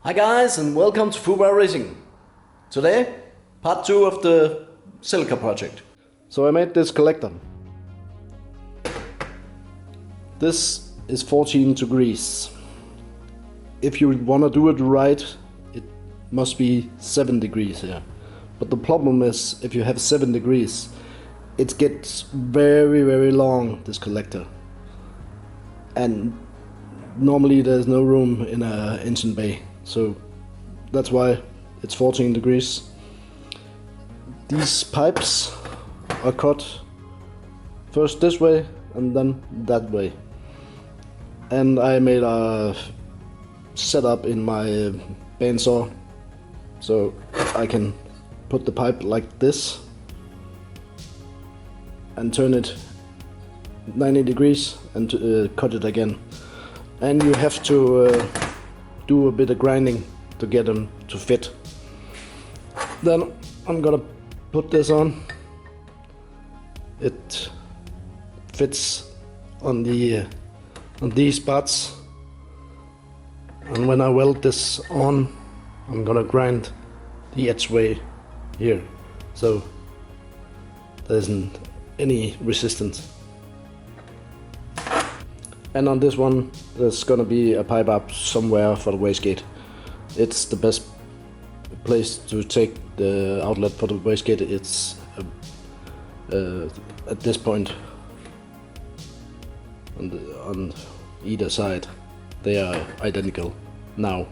Hi guys, and welcome to F.U.B.A.R Racing. Today, part 2 of the Celica project. So I made this collector. This is 14 degrees. If you want to do it right, it must be 7 degrees here. But the problem is, if you have 7 degrees, it gets very long, this collector. And normally there's no room in an engine bay. So that's why it's 14 degrees. These pipes are cut first this way and then that way. And I made a setup in my bandsaw so I can put the pipe like this and turn it 90 degrees and cut it again. And you have to do a bit of grinding to get them to fit. Then I'm gonna put this on. It fits on these spots, and when I weld this on, I'm gonna grind the edge way here, so there isn't any resistance. And on this one, there's gonna be a pipe up somewhere for the wastegate. It's the best place to take the outlet for the wastegate. It's at this point on either side. They are identical now.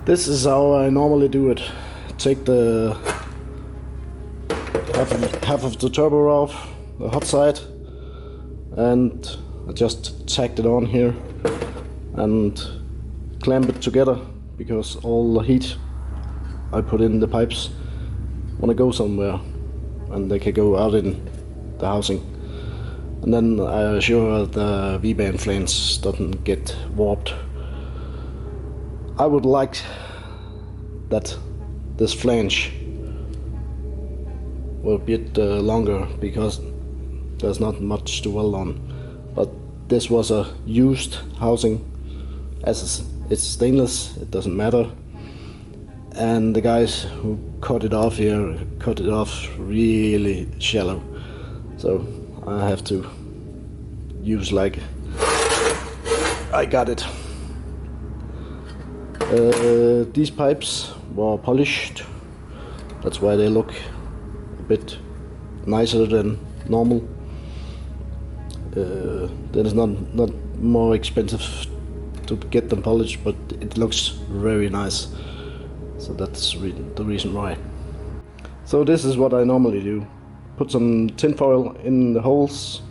This is how I normally do it. Take the half of the turbo off, the hot side, and I just tacked it on here and clamp it together, because all the heat I put in the pipes want to go somewhere and they can go out in the housing. And then I assure the V-band flange doesn't get warped. I would like that this flange will be a bit longer, because there's not much to weld on. But this was a used housing. As it's stainless, it doesn't matter. And the guys who cut it off here cut it off really shallow, so I have to use like I got it. These pipes were polished. That's why they look a bit nicer than normal. That is not more expensive to get them polished, but it looks very nice. So that's the reason why. So this is what I normally do. Put some tin foil in the holes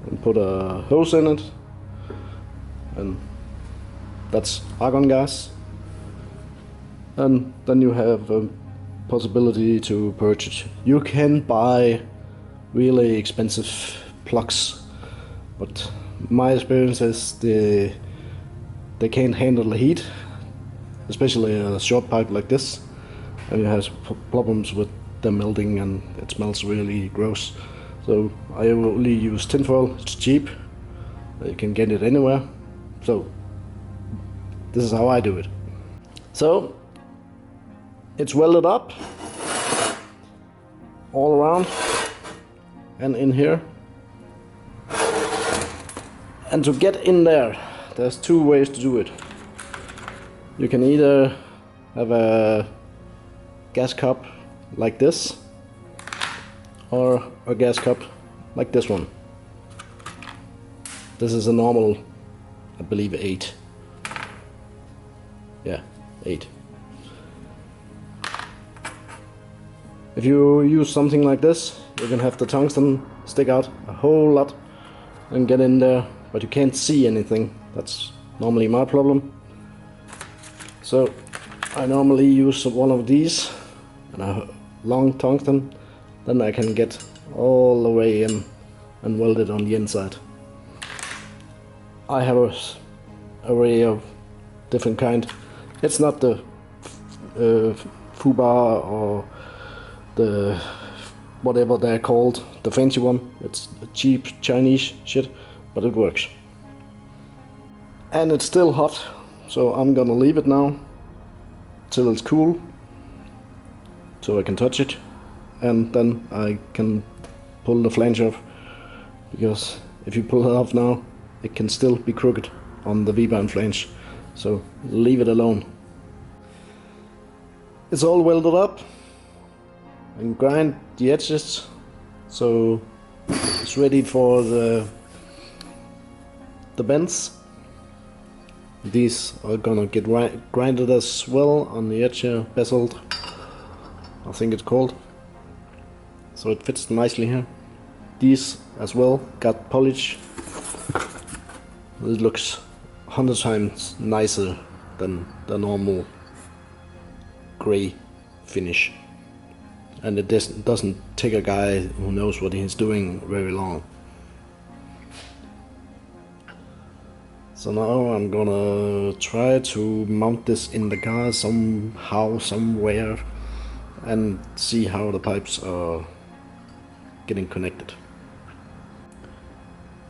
and put a hose in it, and that's argon gas. And then you have a possibility to purchase. You can buy really expensive plugs, but my experience is they can't handle the heat, especially a short pipe like this, and it has problems with them melting and it smells really gross. So I only use tinfoil. It's cheap, you can get it anywhere. So this is how I do it. So it's welded up all around and in here. And to get in there, there's two ways to do it. You can either have a gas cup like this, or a gas cup like this one. This is a normal, I believe 8. Yeah, 8. If you use something like this, you can have the tungsten stick out a whole lot and get in there, but you can't see anything. That's normally my problem. So I normally use one of these and a long tungsten, then I can get all the way in and weld it on the inside. I have an array of different kind. It's not the F.U.B.A.R or the whatever they're called, the fancy one. It's cheap Chinese shit, but it works. And it's still hot, So I'm gonna leave it now till it's cool, so I can touch it, and then I can pull the flange off, because if you pull it off now, it can still be crooked on the V-bar flange, so leave it alone. It's all welded up and grind the edges, so it's ready for the bends. These are gonna get grinded as well on the edge here, bezeled, I think it's called, so it fits nicely here. These as well got polish. It looks 100 times nicer than the normal grey finish, and it doesn't take a guy who knows what he's doing very long. So now I'm gonna try to mount this in the car somehow, somewhere, and see how the pipes are getting connected.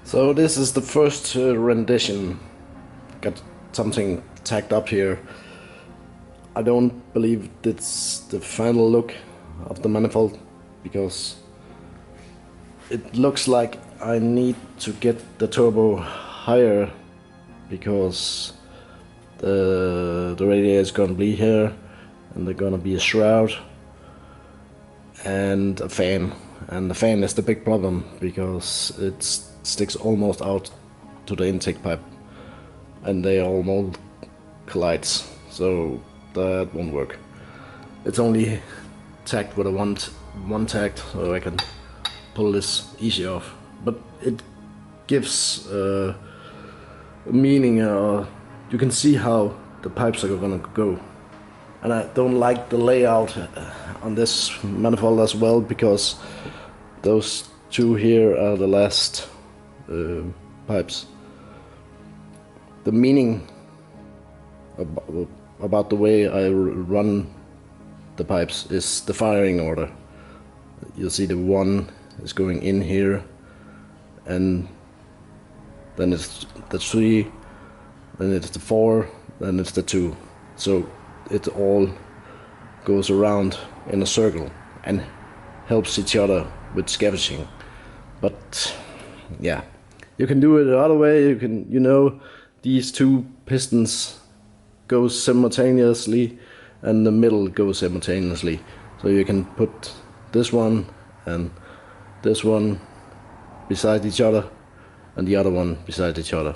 So this is the first rendition. Got something tacked up here. I don't believe it's the final look of the manifold, because it looks like I need to get the turbo higher, because the radiator is gonna be here, and there's gonna be a shroud and a fan, and the fan is the big problem because it sticks almost out to the intake pipe, and they almost collides, so that won't work. It's only tacked with a one tack, so I can pull this easy off, but it gives meaning, you can see how the pipes are gonna go. And I don't like the layout on this manifold as well, because those two here are the last pipes. The meaning about the way I run the pipes is the firing order. You'll see the 1 is going in here, and then it's the 3, then it's the 4, then it's the 2. So it all goes around in a circle and helps each other with scavenging. But yeah, you can do it the other way. You can, these two pistons go simultaneously, and the middle goes simultaneously. So you can put this one and this one beside each other, and the other one beside each other.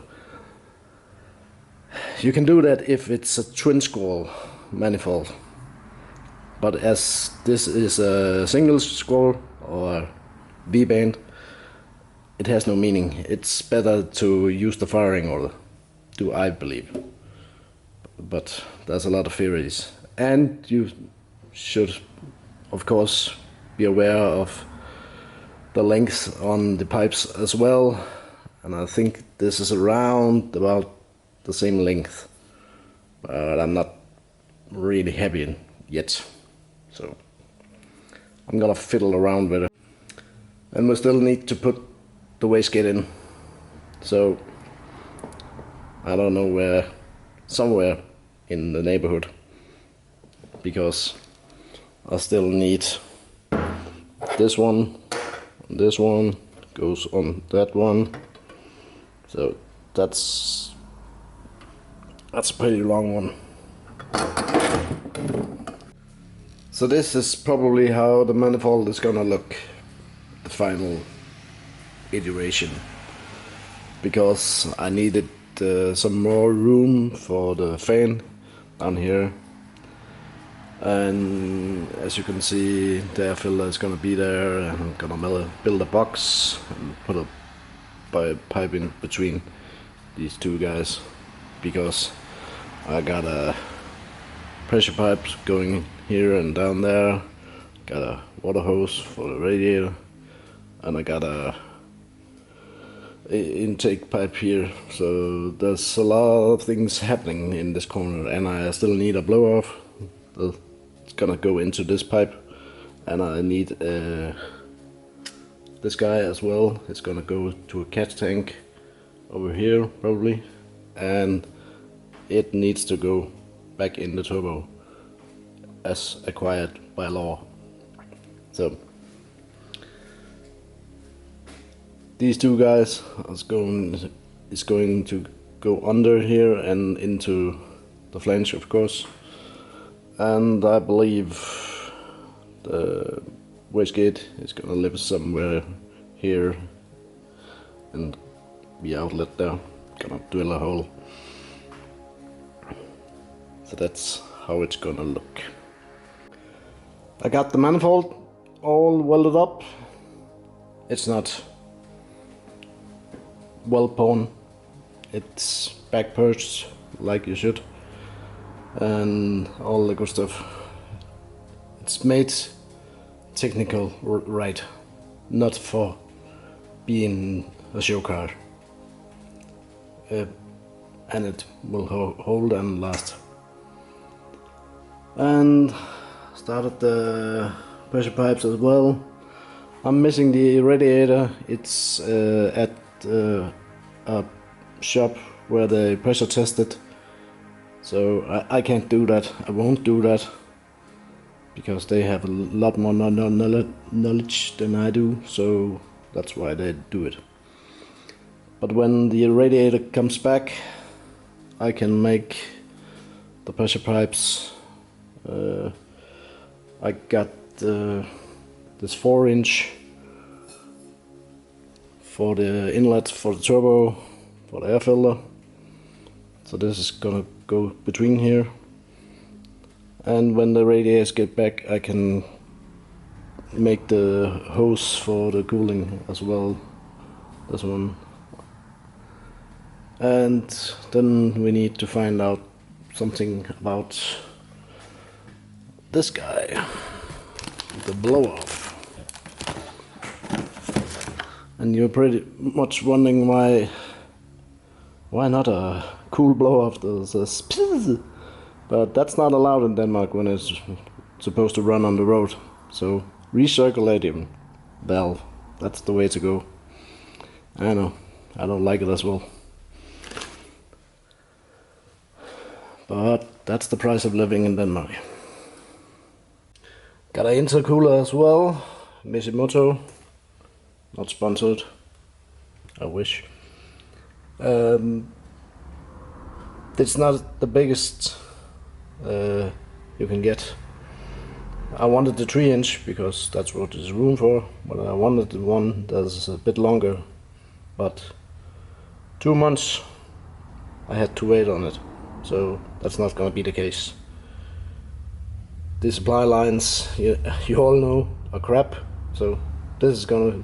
You can do that if it's a twin scroll manifold, but as this is a single scroll or V-band, it has no meaning. It's better to use the firing order, do I believe. But there's a lot of theories, and you should of course be aware of the length on the pipes as well, and I think this is around about the same length, but I'm not really happy yet, so I'm gonna fiddle around with it. And we still need to put the wastegate in, so I don't know where, somewhere in the neighborhood, because I still need this one goes on that one, so that's a pretty long one. So this is probably how the manifold is gonna look, the final iteration, because I needed some more room for the fan down here, and as you can see, the air filter is gonna be there, and I'm gonna build a box and put a pipe in between these two guys, because I got a pressure pipe going here and down there, got a water hose for the radiator, and I got a intake pipe here, so there's a lot of things happening in this corner, and I still need a blow off. It's gonna go into this pipe, and I need this guy as well. It's gonna go to a catch tank over here probably, and it needs to go back in the turbo as acquired by law. So these two guys is going to go under here and into the flange, of course, and I believe the wastegate is gonna live somewhere here, and the outlet there, gonna drill a hole. So that's how it's gonna look. I got the manifold all welded up. It's not well pwn, it's back perched like you should, and all the good stuff. It's made technical right, not for being a show car, and it will hold and last. And started the pressure pipes as well. I'm missing the radiator. It's at a shop where they pressure tested, so I can't do that. I won't do that because they have a lot more knowledge than I do, so that's why they do it. But when the radiator comes back, I can make the pressure pipes. I got this 4-inch for the inlet for the turbo, for the air filter. So this is gonna go between here. And when the radiators get back, I can make the hose for the cooling as well. This one. And then we need to find out something about this guy, the blow-off. And you're pretty much wondering why not a cool blow-off that says pizz? But that's not allowed in Denmark when it's supposed to run on the road. So recirculating valve, that's the way to go. I know, I don't like it as well. But that's the price of living in Denmark. Got an intercooler as well, Mishimoto, not sponsored, I wish. It's not the biggest you can get. I wanted the 3-inch because that's what there's room for, but I wanted the one that's a bit longer. But 2 months I had to wait on it, so that's not gonna be the case. The supply lines, you all know, are crap, so this is gonna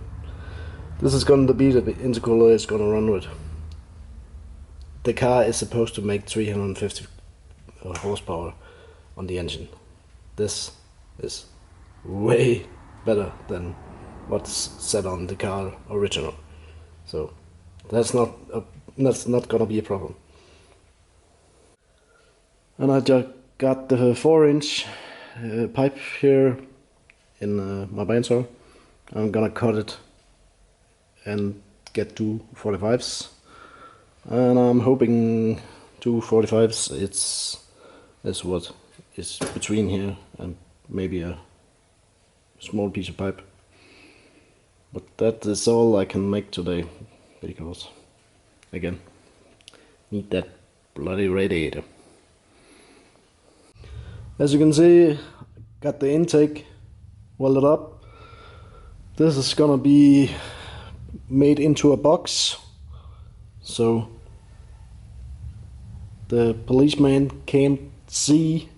be the intercooler it's gonna run with. The car is supposed to make 350 horsepower on the engine. This is way better than what's said on the car original, so that's not gonna be a problem. And I just got the 4-inch pipe here in my bandsaw. I'm gonna cut it and get 2 45s, and I'm hoping 2 45s is what is between here and maybe a small piece of pipe. But that is all I can make today, because again, need that bloody radiator. As you can see, got the intake welded up. This is gonna be made into a box, so the policeman can't see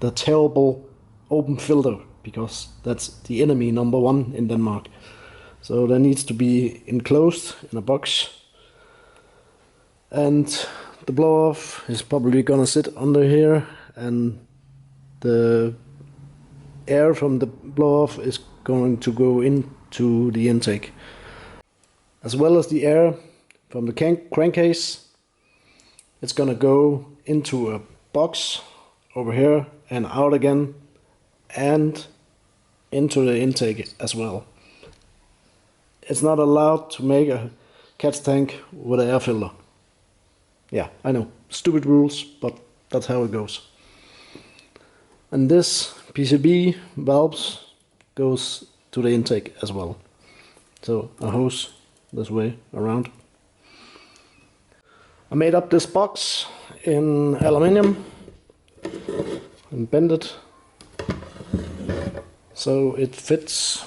the terrible open filter, because that's the enemy number 1 in Denmark. So that needs to be enclosed in a box, and the blow off is probably gonna sit under here, and the air from the blow off is going to go into the intake, as well as the air from the crankcase. It's gonna go into a box over here and out again, and into the intake as well. It's not allowed to make a catch tank with an air filter. Yeah, I know, stupid rules, but that's how it goes. And this PCB valves goes to the intake as well. So a hose this way around. I made up this box in aluminium and bent it so it fits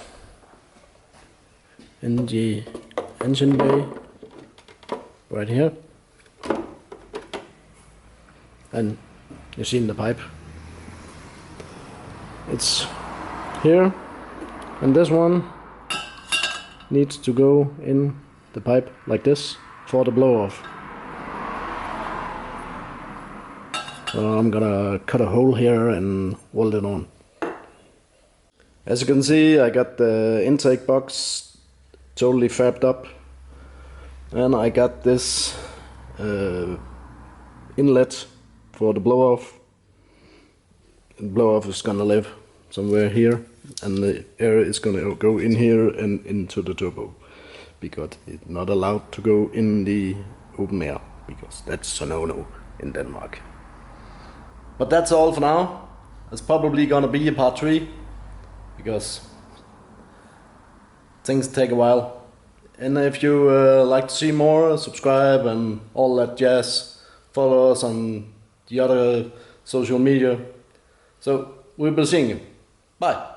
in the engine bay right here. And you've seen the pipe. It's here, and this one needs to go in the pipe like this for the blow off. So I'm gonna cut a hole here and weld it on. As you can see, I got the intake box totally fabbed up, and I got this inlet for the blow off. The blow off is gonna live somewhere here, and the air is gonna go in here and into the turbo, because it's not allowed to go in the open air, because that's a no-no in Denmark. But that's all for now. It's probably gonna be a part 3, because things take a while. And if you like to see more, subscribe and all that jazz. Follow us on the other social media. So we'll be seeing you. Bye.